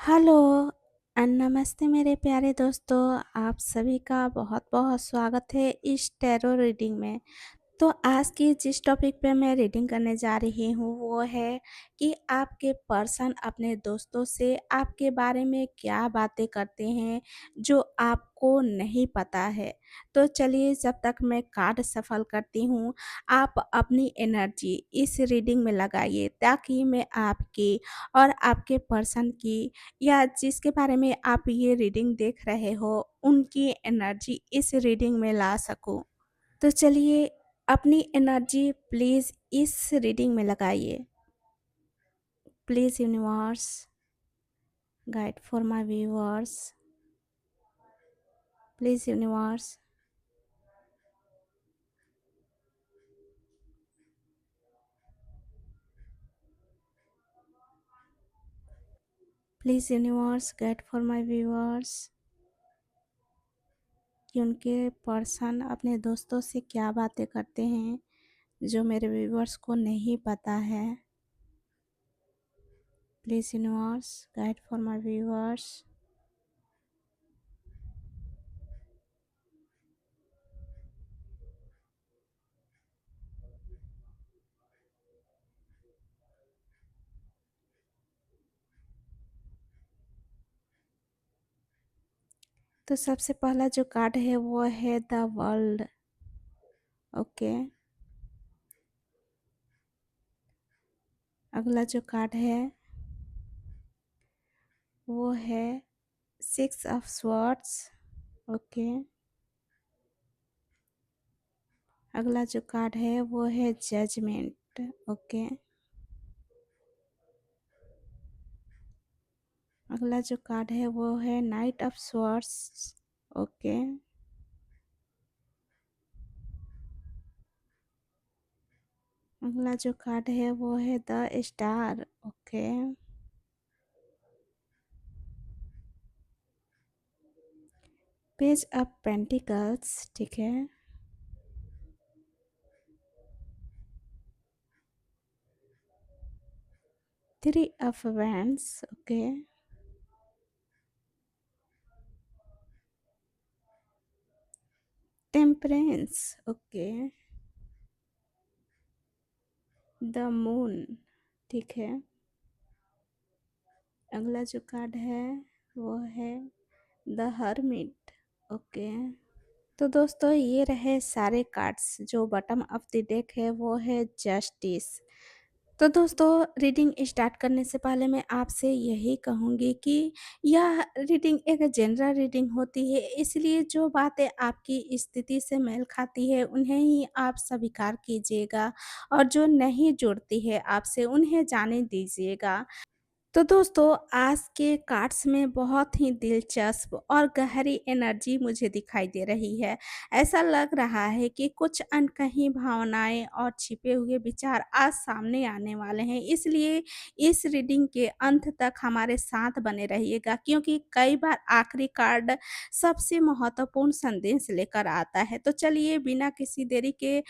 Hello नमस्ते मेरे प्यारे दोस्तों। आप सभी का बहुत-बहुत स्वागत है इस टैरो रीडिंग में। तो आज की जिस टॉपिक पे मैं रीडिंग करने जा रही हूँ वो है कि आपके पर्सन अपने दोस्तों से आपके बारे में क्या बातें करते हैं जो आपको नहीं पता है। तो चलिए जब तक मैं कार्ड सफल करती हूँ, आप अपनी एनर्जी इस रीडिंग में लगाइए ताकि मैं आपकी और आपके पर्सन की या जिसके बारे में आप ये रीडिंग देख रहे हो उनकी एनर्जी इस रीडिंग में ला सकूँ। तो चलिए अपनी एनर्जी प्लीज़ इस रीडिंग में लगाइए। Please universe guide for my viewers. Please universe please universe guide for my viewers कि उनके पर्सन अपने दोस्तों से क्या बातें करते हैं जो मेरे व्यूअर्स को नहीं पता है। Please universe guide for my viewers. तो सबसे पहला जो कार्ड है वो है द वर्ल्ड। ओके। अगला जो कार्ड है वो है सिक्स ऑफ स्वॉर्ड्स। ओके। अगला जो कार्ड है वो है जजमेंट। ओके। अगला जो कार्ड है वो है नाइट ऑफ स्वॉर्ड्स। ओके। अगला जो कार्ड है वो है the star. Okay. Page of pentacles. ठीक है। Three of wands. Okay. Temperance. Okay. The moon. ठीक है। अगला जो कार्ड है वो है द हर्मिट। ओके। तो दोस्तों ये रहे सारे कार्ड्स। जो बॉटम ऑफ द डेक है वो है जस्टिस। तो दोस्तों रीडिंग स्टार्ट करने से पहले मैं आपसे यही कहूँगी कि यह रीडिंग एक जनरल रीडिंग होती है, इसलिए जो बातें आपकी स्थिति से मेल खाती है उन्हें ही आप स्वीकार कीजिएगा और जो नहीं जुड़ती है आपसे उन्हें जाने दीजिएगा। तो दोस्तों आज के कार्ड्स में बहुत ही दिलचस्प और गहरी एनर्जी मुझे दिखाई दे रही है। ऐसा लग रहा है कि कुछ अनकही भावनाएं और छिपे हुए विचार आज सामने आने वाले हैं, इसलिए इस रीडिंग के अंत तक हमारे साथ बने रहिएगा क्योंकि कई बार आखिरी कार्ड सबसे महत्वपूर्ण संदेश लेकर आता है। तो चलिए बिना किसी देरी के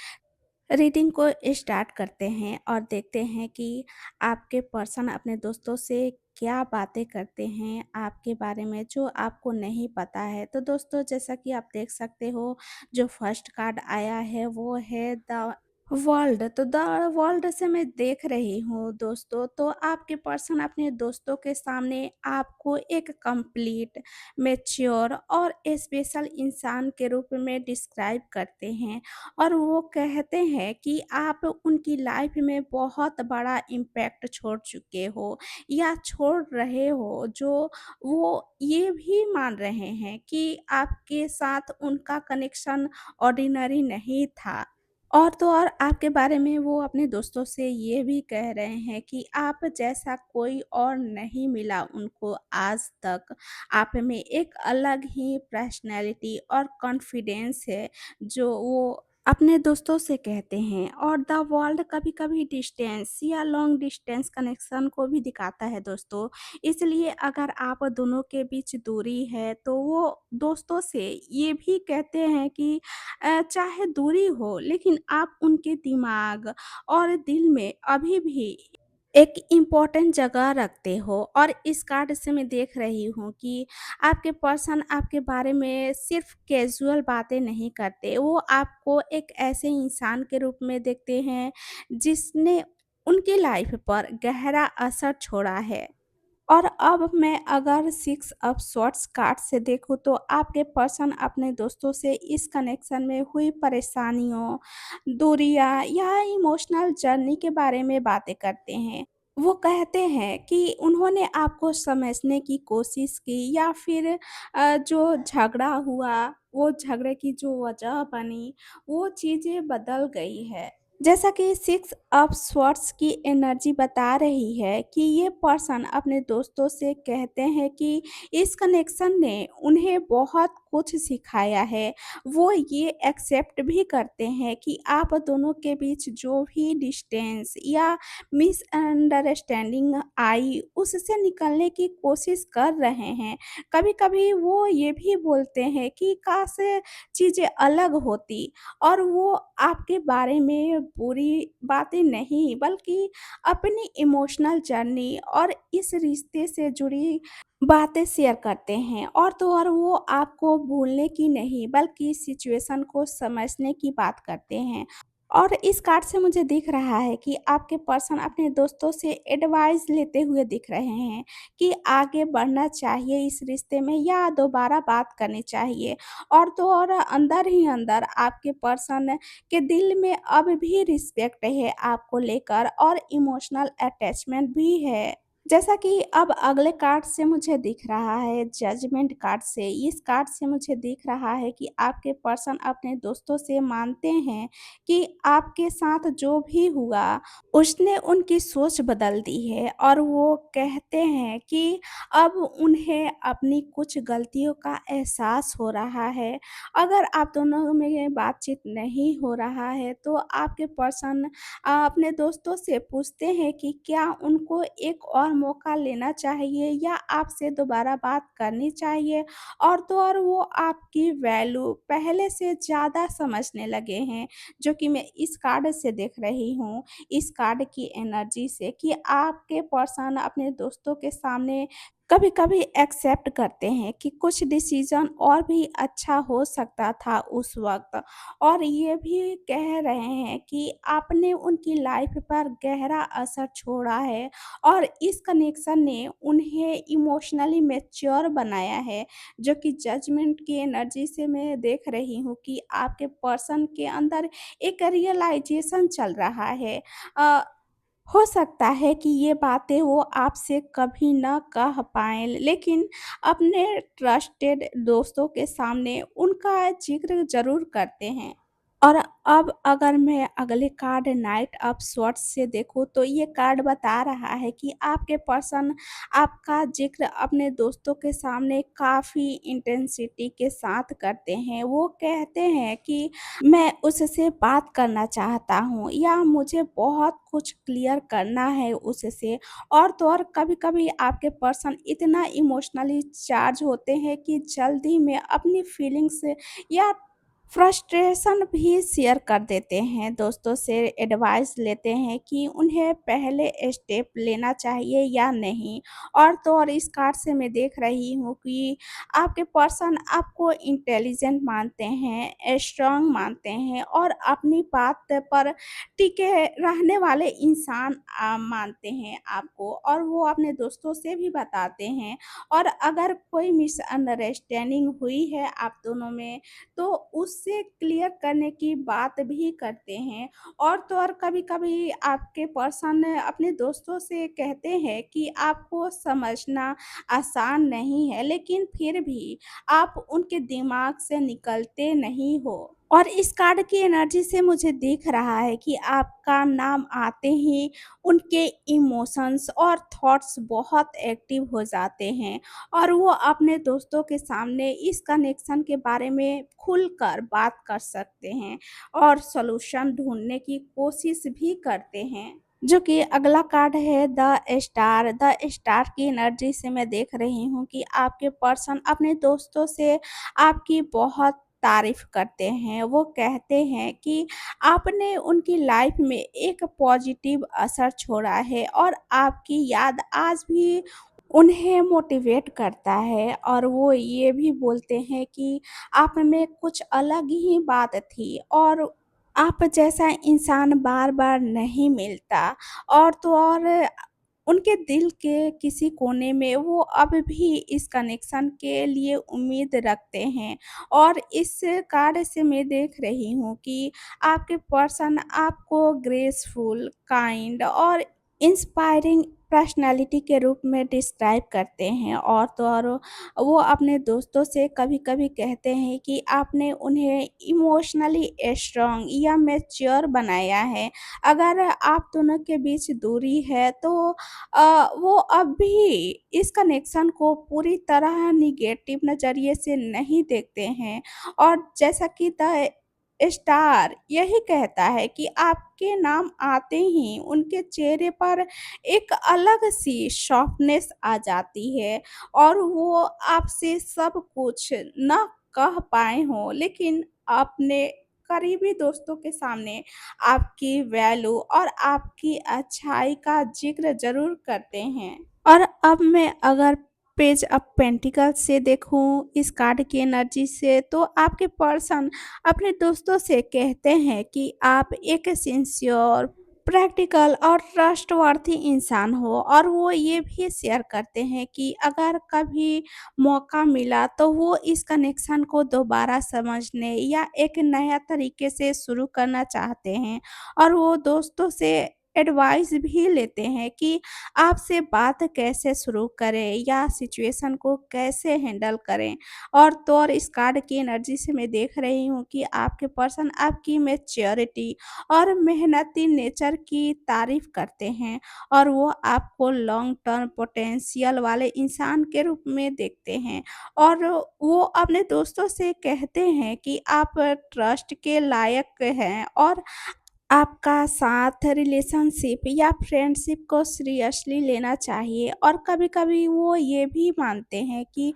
रीडिंग को स्टार्ट करते हैं और देखते हैं कि आपके पर्सन अपने दोस्तों से क्या बातें करते हैं आपके बारे में जो आपको नहीं पता है। तो दोस्तों जैसा कि आप देख सकते हो, जो फर्स्ट कार्ड आया है वो है द वर्ल्ड। तो द वर्ल्ड से मैं देख रही हूँ दोस्तों, तो आपके पर्सन अपने दोस्तों के सामने आपको एक कंप्लीट, मैच्योर और स्पेशल इंसान के रूप में डिस्क्राइब करते हैं और वो कहते हैं कि आप उनकी लाइफ में बहुत बड़ा इम्पैक्ट छोड़ चुके हो या छोड़ रहे हो, जो वो ये भी मान रहे हैं कि आपके साथ उनका कनेक्शन ऑर्डिनरी नहीं था। और तो और आपके बारे में वो अपने दोस्तों से ये भी कह रहे हैं कि आप जैसा कोई और नहीं मिला उनको आज तक। आप में एक अलग ही पर्सनैलिटी और कॉन्फिडेंस है जो वो अपने दोस्तों से कहते हैं। और द वर्ल्ड कभी-कभी डिस्टेंस या लॉन्ग डिस्टेंस कनेक्शन को भी दिखाता है दोस्तों। इसलिए अगर आप दोनों के बीच दूरी है तो वो दोस्तों से ये भी कहते हैं कि चाहे दूरी हो लेकिन आप उनके दिमाग और दिल में अभी भी एक इम्पोर्टेंट जगह रखते हो। और इस कार्ड से मैं देख रही हूँ कि आपके पर्सन आपके बारे में सिर्फ कैजुअल बातें नहीं करते, वो आपको एक ऐसे इंसान के रूप में देखते हैं जिसने उनकी लाइफ पर गहरा असर छोड़ा है। और अब मैं अगर 6 ऑफ स्वॉर्ड्स कार्ड से देखूँ तो आपके पर्सन अपने दोस्तों से इस कनेक्शन में हुई परेशानियों, दूरियाँ या इमोशनल जर्नी के बारे में बातें करते हैं। वो कहते हैं कि उन्होंने आपको समझने की कोशिश की, या फिर जो झगड़ा हुआ, वो झगड़े की जो वजह बनी, वो चीज़ें बदल गई है। जैसा कि 6 ऑफ स्वॉर्ड्स की एनर्जी बता रही है कि ये पर्सन अपने दोस्तों से कहते हैं कि इस कनेक्शन ने उन्हें बहुत कुछ सिखाया है। वो ये एक्सेप्ट भी करते हैं कि आप दोनों के बीच जो भी डिस्टेंस या मिसअंडरस्टैंडिंग आई, उससे निकलने की कोशिश कर रहे हैं। कभी-कभी वो ये भी बोलते हैं कि काश चीज़ें अलग होती, और वो आपके बारे में बुरी बातें नहीं, बल्कि अपनी इमोशनल जर्नी और इस रिश्ते से जुड़ी बातें शेयर करते हैं। और तो और वो आपको भूलने की नहीं, बल्कि सिचुएशन को समझने की बात करते हैं। और इस कार्ड से मुझे दिख रहा है कि आपके पर्सन अपने दोस्तों से एडवाइस लेते हुए दिख रहे हैं कि आगे बढ़ना चाहिए इस रिश्ते में या दोबारा बात करनी चाहिए। और तो और अंदर ही अंदर आपके पर्सन के दिल में अब भी रिस्पेक्ट है आपको लेकर, और इमोशनल अटैचमेंट भी है। जैसा कि अब अगले कार्ड से मुझे दिख रहा है, जजमेंट कार्ड से, इस कार्ड से मुझे दिख रहा है कि आपके पर्सन अपने दोस्तों से मानते हैं कि आपके साथ जो भी हुआ, उसने उनकी सोच बदल दी है, और वो कहते हैं कि अब उन्हें अपनी कुछ गलतियों का एहसास हो रहा है। अगर आप दोनों में बातचीत नहीं हो रहा है तो आपके पर्सन अपने दोस्तों से पूछते हैं कि क्या उनको एक और मौका लेना चाहिए या आपसे दोबारा बात करनी चाहिए। और तो और वो आपकी वैल्यू पहले से ज़्यादा समझने लगे हैं, जो कि मैं इस कार्ड से देख रही हूँ, इस कार्ड की एनर्जी से, कि आपके पर्सन अपने दोस्तों के सामने कभी-कभी एक्सेप्ट करते हैं कि कुछ डिसीज़न और भी अच्छा हो सकता था उस वक़्त। और ये भी कह रहे हैं कि आपने उनकी लाइफ़ पर गहरा असर छोड़ा है, और इस कनेक्शन ने उन्हें इमोशनली मैच्योर बनाया है, जो कि जजमेंट की एनर्जी से मैं देख रही हूँ कि आपके पर्सन के अंदर एक रियलाइज़ेशन चल रहा है। अ, हो सकता है कि ये बातें वो आपसे कभी ना कह पाएँ, लेकिन अपने ट्रस्टेड दोस्तों के सामने उनका ज़िक्र ज़रूर करते हैं। और अब अगर मैं अगले कार्ड नाइट ऑफ स्वॉर्ड्स से देखूँ तो ये कार्ड बता रहा है कि आपके पर्सन आपका ज़िक्र अपने दोस्तों के सामने काफ़ी इंटेंसिटी के साथ करते हैं। वो कहते हैं कि मैं उससे बात करना चाहता हूँ, या मुझे बहुत कुछ क्लियर करना है उससे। और तो और कभी-कभी आपके पर्सन इतना इमोशनली चार्ज होते हैं कि जल्दी में अपनी फीलिंग्स या फ्रस्ट्रेशन भी शेयर कर देते हैं, दोस्तों से एडवाइस लेते हैं कि उन्हें पहले स्टेप लेना चाहिए या नहीं। और तो और इस कार्ड से मैं देख रही हूँ कि आपके पर्सन आपको इंटेलिजेंट मानते हैं, स्ट्रॉन्ग मानते हैं, और अपनी बात पर टिके रहने वाले इंसान मानते हैं आपको, और वो अपने दोस्तों से भी बताते हैं। और अगर कोई मिसअंडरस्टैंडिंग हुई है आप दोनों में, तो उससे क्लियर करने की बात भी करते हैं। और तो और कभी-कभी आपके पर्सन अपने दोस्तों से कहते हैं कि आपको समझना आसान नहीं है, लेकिन फिर भी आप उनके दिमाग से निकलते नहीं हो। और इस कार्ड की एनर्जी से मुझे दिख रहा है कि आपका नाम आते ही उनके इमोशंस और थॉट्स बहुत एक्टिव हो जाते हैं, और वो अपने दोस्तों के सामने इस कनेक्शन के बारे में खुलकर बात कर सकते हैं, और सॉल्यूशन ढूँढने की कोशिश भी करते हैं। जो कि अगला कार्ड है द स्टार। द स्टार की एनर्जी से मैं देख रही हूँ कि आपके पर्सन अपने दोस्तों से आपकी बहुत तारीफ़ करते हैं। वो कहते हैं कि आपने उनकी लाइफ़ में एक पॉज़िटिव असर छोड़ा है और आपकी याद आज भी उन्हें मोटिवेट करता है और वो ये भी बोलते हैं कि आप में कुछ अलग ही बात थी और आप जैसा इंसान बार-बार नहीं मिलता। और तो और उनके दिल के किसी कोने में वो अब भी इस कनेक्शन के लिए उम्मीद रखते हैं। और इस कार्य से मैं देख रही हूँ कि आपके पर्सन आपको ग्रेसफुल, काइंड और इंस्पायरिंग पर्सनैलिटी के रूप में डिस्क्राइब करते हैं। और तो और वो अपने दोस्तों से कभी-कभी कहते हैं कि आपने उन्हें इमोशनली स्ट्रॉन्ग या मैच्योर बनाया है। अगर आप दोनों के बीच दूरी है तो वो अब भी इस कनेक्शन को पूरी तरह नेगेटिव नज़रिए से नहीं देखते हैं। और जैसा कि द स्टार यही कहता है कि आपके नाम आते ही उनके चेहरे पर एक अलग-सी सॉफ्टनेस आ जाती है और वो आपसे सब कुछ ना कह पाए हों, लेकिन अपने करीबी दोस्तों के सामने आपकी वैल्यू और आपकी अच्छाई का ज़िक्र ज़रूर करते हैं। और अब मैं अगर पेज ऑफ पेंटिकल्स से देखूँ इस कार्ड की एनर्जी से तो आपके पर्सन अपने दोस्तों से कहते हैं कि आप एक सिंसियर, प्रैक्टिकल और ट्रस्टवर्थी इंसान हो और वो ये भी शेयर करते हैं कि अगर कभी मौका मिला तो वो इस कनेक्शन को दोबारा समझने या एक नया तरीके से शुरू करना चाहते हैं। और वो दोस्तों से एडवाइस भी लेते हैं कि आपसे बात कैसे शुरू करें या सिचुएशन को कैसे हैंडल करें। और तो और इस कार्ड की एनर्जी से मैं देख रही हूँ कि आपके पर्सन आपकी मैच्योरिटी और मेहनती नेचर की तारीफ करते हैं और वो आपको लॉन्ग टर्म पोटेंशियल वाले इंसान के रूप में देखते हैं। और वो अपने दोस्तों से कहते हैं कि आप ट्रस्ट के लायक हैं और आपका साथ रिलेशनशिप या फ्रेंडशिप को सीरियसली लेना चाहिए। और कभी-कभी वो ये भी मानते हैं कि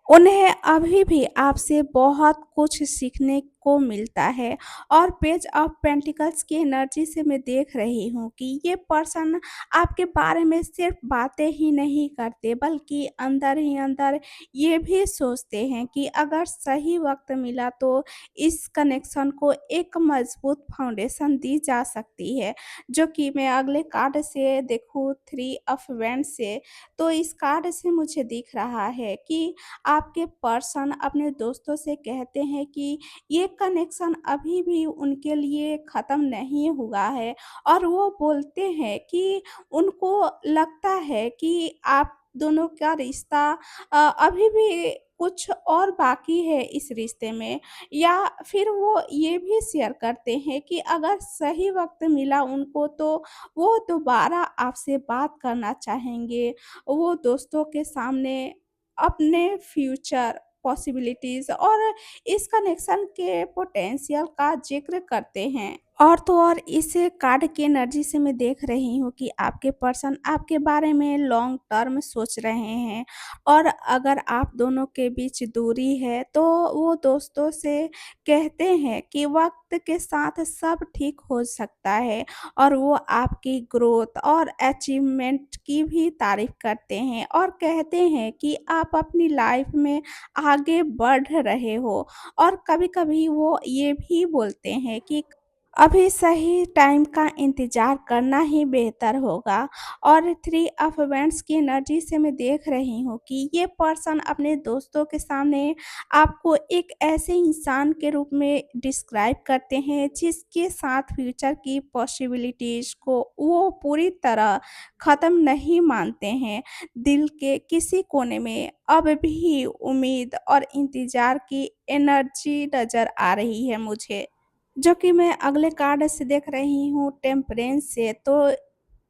उन्हें अभी भी आपसे बहुत कुछ सीखने को मिलता है। और पेज ऑफ पेंटिकल्स की एनर्जी से मैं देख रही हूँ कि ये पर्सन आपके बारे में सिर्फ बातें ही नहीं करते बल्कि अंदर ही अंदर ये भी सोचते हैं कि अगर सही वक्त मिला तो इस कनेक्शन को एक मजबूत फाउंडेशन दी जा सकती है। जो कि मैं अगले कार्ड से देखूँ थ्री ऑफ वैंड्स से, तो इस कार्ड से मुझे दिख रहा है कि आपके पर्सन अपने दोस्तों से कहते हैं कि ये कनेक्शन अभी भी उनके लिए ख़त्म नहीं हुआ है। और वो बोलते हैं कि उनको लगता है कि आप दोनों का रिश्ता अभी भी कुछ और बाकी है इस रिश्ते में। या फिर वो ये भी शेयर करते हैं कि अगर सही वक़्त मिला उनको तो वो दोबारा आपसे बात करना चाहेंगे। वो दोस्तों के सामने अपने फ्यूचर पॉसिबिलिटीज़ और इस कनेक्शन के पोटेंशियल का ज़िक्र करते हैं। और तो और इस कार्ड की एनर्जी से मैं देख रही हूँ कि आपके पर्सन आपके बारे में लॉन्ग टर्म सोच रहे हैं। और अगर आप दोनों के बीच दूरी है तो वो दोस्तों से कहते हैं कि वक़्त के साथ सब ठीक हो सकता है। और वो आपकी ग्रोथ और अचीवमेंट की भी तारीफ़ करते हैं और कहते हैं कि आप अपनी लाइफ़ में आगे बढ़ रहे हो। और कभी-कभी वो ये भी बोलते हैं कि अभी सही टाइम का इंतज़ार करना ही बेहतर होगा। और थ्री ऑफ वांड्स की एनर्जी से मैं देख रही हूँ कि ये पर्सन अपने दोस्तों के सामने आपको एक ऐसे इंसान के रूप में डिस्क्राइब करते हैं जिसके साथ फ्यूचर की पॉसिबिलिटीज़ को वो पूरी तरह ख़त्म नहीं मानते हैं। दिल के किसी कोने में अब भी उम्मीद और इंतज़ार की एनर्जी नज़र आ रही है मुझे। जो कि मैं अगले कार्ड से देख रही हूँ टेम्परेंस से। तो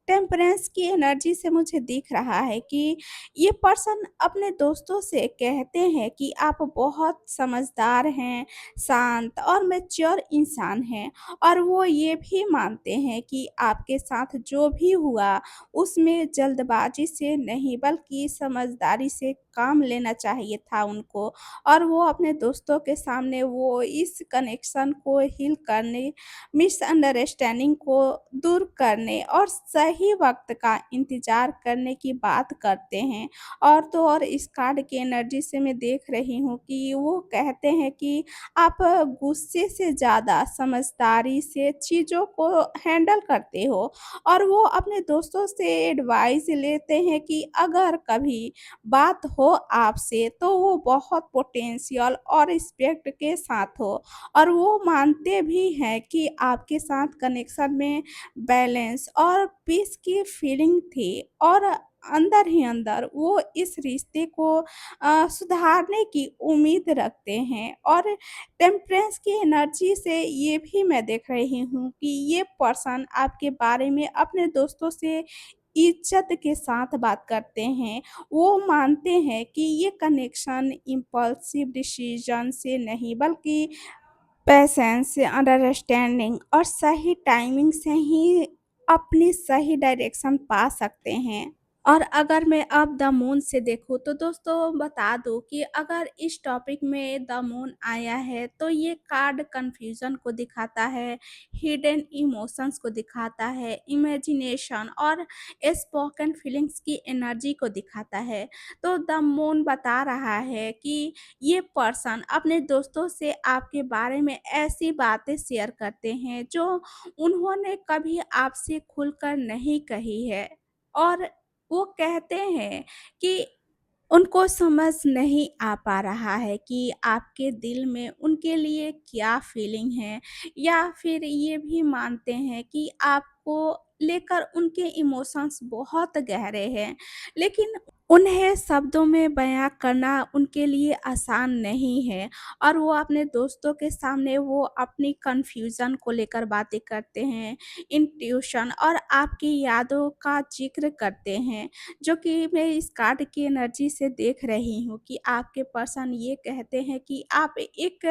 टेम्परेंस की एनर्जी से मुझे दिख रहा है कि ये पर्सन अपने दोस्तों से कहते हैं कि आप बहुत समझदार हैं, शांत और मैच्योर इंसान हैं और वो ये भी मानते हैं कि आपके साथ जो भी हुआ उसमें जल्दबाजी से नहीं बल्कि समझदारी से काम लेना चाहिए था उनको और वो अपने दोस्तों के सामने वो इस कनेक्शन को हील करने, मिसअंडरस्टैंडिंग को दूर करने और सही वक़्त का इंतज़ार करने की बात करते हैं। और तो और इस कार्ड की एनर्जी से मैं देख रही हूँ कि वो कहते हैं कि आप गुस्से से ज़्यादा समझदारी से चीज़ों को हैंडल करते हो और वो अपने दोस्तों से एडवाइस लेते हैं कि अगर कभी बात हो आपसे तो वो बहुत पोटेंशियल और रिस्पेक्ट के साथ हो और वो मानते भी हैं कि आपके साथ कनेक्शन में बैलेंस और पीस की फीलिंग थी और अंदर ही अंदर वो इस रिश्ते को सुधारने की उम्मीद रखते हैं और टेम्परेंस की एनर्जी से ये भी मैं देख रही हूँ कि ये पर्सन आपके बारे में अपने दोस्तों से इज्जत के साथ बात करते हैं। वो मानते हैं कि ये कनेक्शन इम्पल्सिव डिसीजन से नहीं बल्कि पेशेंस, अंडरस्टैंडिंग और सही टाइमिंग से ही अपनी सही डायरेक्शन पा सकते हैं। और अगर मैं अब द मून से देखूँ तो दोस्तों बता दूँ कि अगर इस टॉपिक में द मून आया है तो ये कार्ड कन्फ्यूज़न को दिखाता है, हिडन इमोशंस को दिखाता है, इमेजिनेशन और स्पोकन फीलिंग्स की एनर्जी को दिखाता है। तो द मून बता रहा है कि ये पर्सन अपने दोस्तों से आपके बारे में ऐसी बातें शेयर करते हैं जो उन्होंने कभी आपसे खुलकर नहीं कही है और वो कहते हैं कि उनको समझ नहीं आ पा रहा है कि आपके दिल में उनके लिए क्या फीलिंग है या फिर ये भी मानते हैं कि आपको लेकर उनके इमोशंस बहुत गहरे हैं लेकिन उन्हें शब्दों में बयां करना उनके लिए आसान नहीं है और वो अपने दोस्तों के सामने वो अपनी कन्फ्यूज़न को लेकर बातें करते हैं, इंट्यूशन और आपकी यादों का जिक्र करते हैं। जो कि मैं इस कार्ड की एनर्जी से देख रही हूँ कि आपके पर्सन ये कहते हैं कि आप एक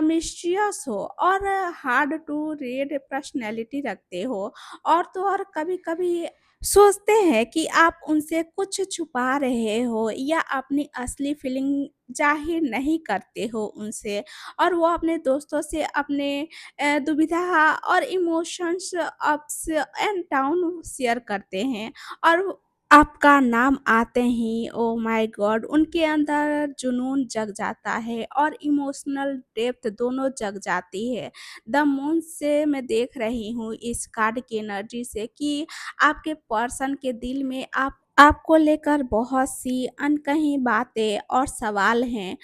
मिस्टीरियस हो और हार्ड टू रीड पर्सनैलिटी रखते हो और तो और कभी-कभी सोचते हैं कि आप उनसे कुछ छुपा रहे हो या अपनी असली फीलिंग ज़ाहिर नहीं करते हो उनसे और वो अपने दोस्तों से अपने दुविधा और emotions ups and down share करते हैं और आपका नाम आते ही ओह माय गॉड उनके अंदर जुनून जग जाता है और इमोशनल डेप्थ दोनों जग जाती है। द मून से मैं देख रही हूँ इस कार्ड की एनर्जी से कि आपके पर्सन के दिल में आपको लेकर बहुत सी अनकही बातें और सवाल हैं।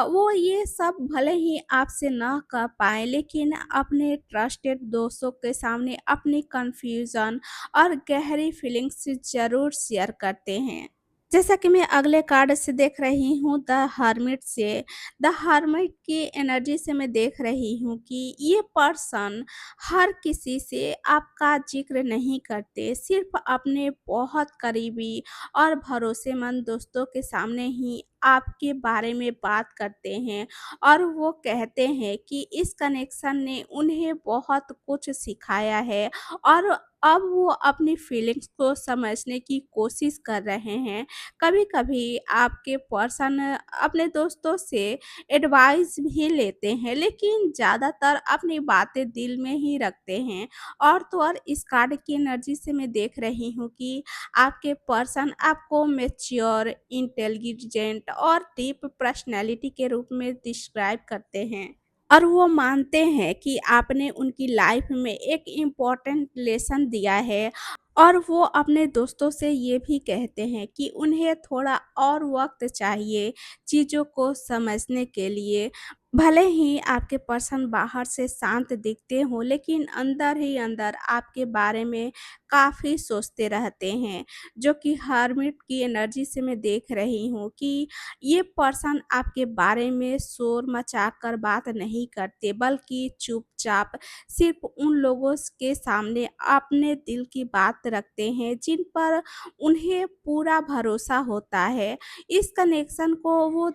वो ये सब भले ही आपसे ना कह पाएँ लेकिन अपने ट्रस्टेड दोस्तों के सामने अपनी कन्फ्यूज़न और गहरी फीलिंग्स ज़रूर शेयर करते हैं। जैसा कि मैं अगले कार्ड से देख रही हूँ द हर्मिट से, द हर्मिट की एनर्जी से मैं देख रही हूँ कि ये पर्सन हर किसी से आपका ज़िक्र नहीं करते, सिर्फ़ अपने बहुत करीबी और भरोसेमंद दोस्तों के सामने ही आपके बारे में बात करते हैं और वो कहते हैं कि इस कनेक्शन ने उन्हें बहुत कुछ सिखाया है और अब वो अपनी फीलिंग्स को समझने की कोशिश कर रहे हैं। कभी-कभी आपके पर्सन अपने दोस्तों से एडवाइस भी लेते हैं, लेकिन ज़्यादातर अपनी बातें दिल में ही रखते हैं। और तो और इस कार्ड की एनर्जी से मैं देख रही हूँ कि आपके पर्सन आपको मैच्योर, इंटेलिजेंट और डीप पर्सनैलिटी के रूप में डिस्क्राइब करते हैं। और वो मानते हैं कि आपने उनकी लाइफ में एक इम्पोर्टेंट लेसन दिया है और वो अपने दोस्तों से ये भी कहते हैं कि उन्हें थोड़ा और वक्त चाहिए चीज़ों को समझने के लिए भले ही आपके पर्सन बाहर से शांत दिखते हों, लेकिन अंदर ही अंदर आपके बारे में काफ़ी सोचते रहते हैं, जो कि हर्मिट की एनर्जी से मैं देख रही हूँ कि ये पर्सन आपके बारे में शोर मचाकर बात नहीं करते, बल्कि चुपचाप सिर्फ़ उन लोगों के सामने अपने दिल की बात रखते हैं, जिन पर उन्हें पूरा भरोसा होता है। इस कनेक्शन को वो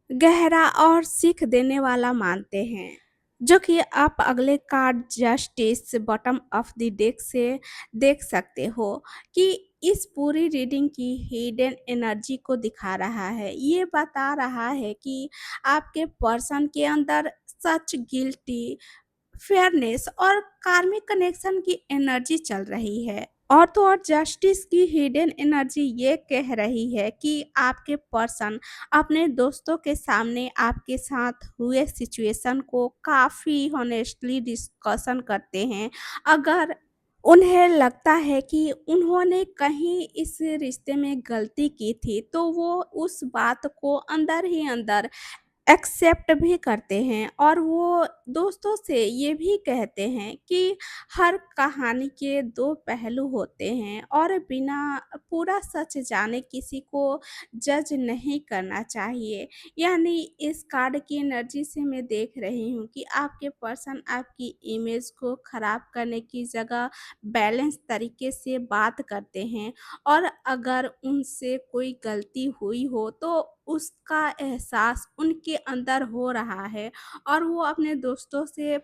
गहरा और सीख देने वाला मानते हैं, जो कि आप अगले card justice bottom of the deck से देख सकते हो कि इस पूरी रीडिंग की हिडन एनर्जी को दिखा रहा है। ये बता रहा है कि आपके पर्सन के अंदर सच गिल्टी, फेयरनेस और कार्मिक कनेक्शन की एनर्जी चल रही है। और तो और जस्टिस की हिडन एनर्जी ये कह रही है कि आपके पर्सन अपने दोस्तों के सामने आपके साथ हुए सिचुएशन को काफ़ी हॉनेस्टली डिस्कशन करते हैं। अगर उन्हें लगता है कि उन्होंने कहीं इस रिश्ते में गलती की थी, तो वो उस बात को अंदर ही अंदर एक्सेप्ट भी करते हैं, और वो दोस्तों से ये भी कहते हैं कि हर कहानी के 2 पहलू होते हैं और बिना पूरा सच जाने किसी को जज नहीं करना चाहिए। यानी इस कार्ड की एनर्जी से मैं देख रही हूँ कि आपके पर्सन आपकी इमेज को खराब करने की जगह बैलेंस तरीके से बात करते हैं, और अगर उनसे कोई गलती हुई हो तो उसका एहसास उनके अंदर हो रहा है, और वो अपने दोस्तों से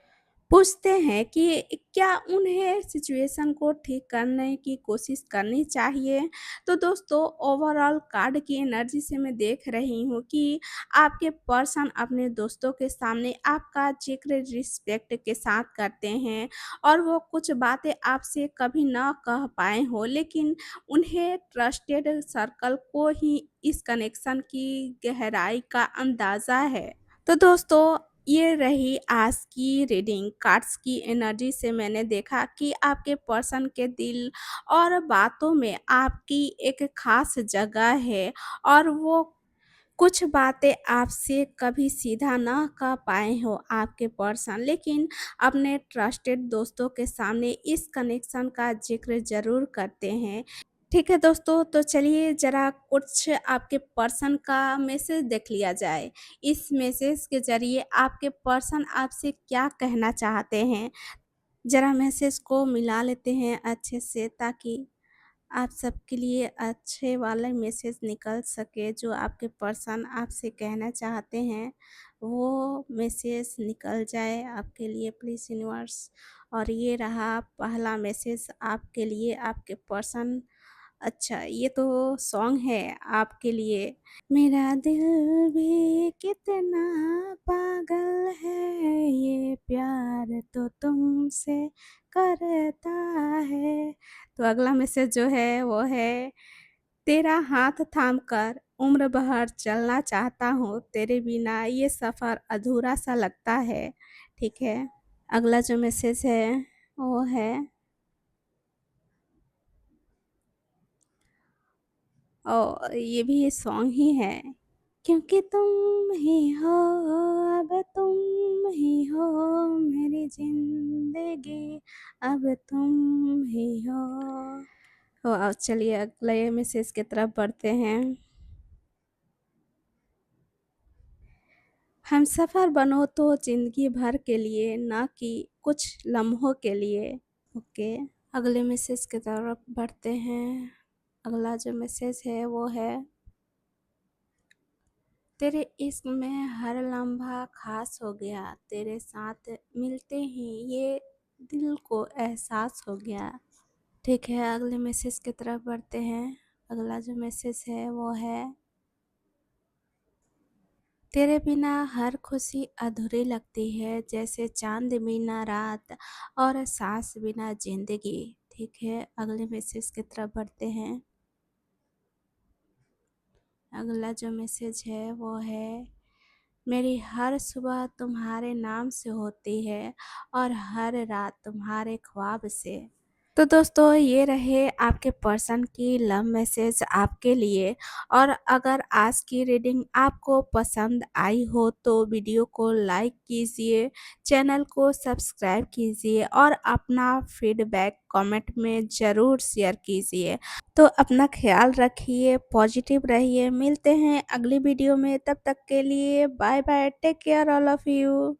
पूछते हैं कि क्या उन्हें सिचुएशन को ठीक करने की कोशिश करनी चाहिए। तो दोस्तों, ओवरऑल कार्ड की एनर्जी से मैं देख रही हूँ कि आपके पर्सन अपने दोस्तों के सामने आपका ज़िक्र रिस्पेक्ट के साथ करते हैं, और वो कुछ बातें आपसे कभी ना कह पाए हों, लेकिन उन्हें ट्रस्टेड सर्कल को ही इस कनेक्शन की गहराई का अंदाज़ा है। तो दोस्तों, ये रही आज की रीडिंग। कार्ड्स की एनर्जी से मैंने देखा कि आपके पर्सन के दिल और बातों में आपकी एक खास जगह है, और वो कुछ बातें आपसे कभी सीधा ना कह पाए हो आपके पर्सन, लेकिन अपने ट्रस्टेड दोस्तों के सामने इस कनेक्शन का जिक्र ज़रूर करते हैं। ठीक है दोस्तों, तो चलिए ज़रा कुछ आपके पर्सन का मैसेज देख लिया जाए। इस मैसेज के ज़रिए आपके पर्सन आपसे क्या कहना चाहते हैं, ज़रा मैसेज को मिला लेते हैं अच्छे से, ताकि आप सबके लिए अच्छे वाले मैसेज निकल सके। जो आपके पर्सन आपसे कहना चाहते हैं, वो मैसेज निकल जाए आपके लिए प्लीज़ यूनिवर्स। और ये रहा पहला मैसेज आपके लिए, आपके पर्सन। अच्छा, ये तो सॉन्ग है आपके लिए। मेरा दिल भी कितना पागल है, ये प्यार तो तुमसे करता है। तो अगला मैसेज जो है वो है, तेरा हाथ थाम कर उम्र भर चलना चाहता हूँ, तेरे बिना ये सफ़र अधूरा सा लगता है। ठीक है, अगला जो मैसेज है वो है, ये भी सॉन्ग ही है। क्योंकि तुम ही हो, अब तुम ही हो मेरी ज़िंदगी, अब तुम ही हो। अब चलिए अगले मैसेज की तरफ बढ़ते हैं। हमसफ़र बनो तो ज़िंदगी भर के लिए, ना कि कुछ लम्हों के लिए। ओके, अगले मैसेज की तरफ बढ़ते हैं। अगला जो मैसेज है वो है, तेरे इश्क में हर लम्हा खास हो गया, तेरे साथ मिलते ही ये दिल को एहसास हो गया। ठीक है, अगले मैसेज की तरफ बढ़ते हैं। अगला जो मैसेज है वो है, तेरे बिना हर खुशी अधूरी लगती है, जैसे चांद बिना रात और सांस बिना जिंदगी। ठीक है, अगले मैसेज की तरफ बढ़ते हैं। अगला जो मैसेज है वो है, मेरी हर सुबह तुम्हारे नाम से होती है और हर रात तुम्हारे ख्वाब से। तो दोस्तों ये रहे आपके पर्सन की लव मैसेज आपके लिए। और अगर आज की रीडिंग आपको पसंद आई हो तो वीडियो को लाइक कीजिए, चैनल को सब्सक्राइब कीजिए और अपना फीडबैक कमेंट में ज़रूर शेयर कीजिए। तो अपना ख्याल रखिए, पॉजिटिव रहिए। मिलते हैं अगली वीडियो में, तब तक के लिए bye bye, take care all of you.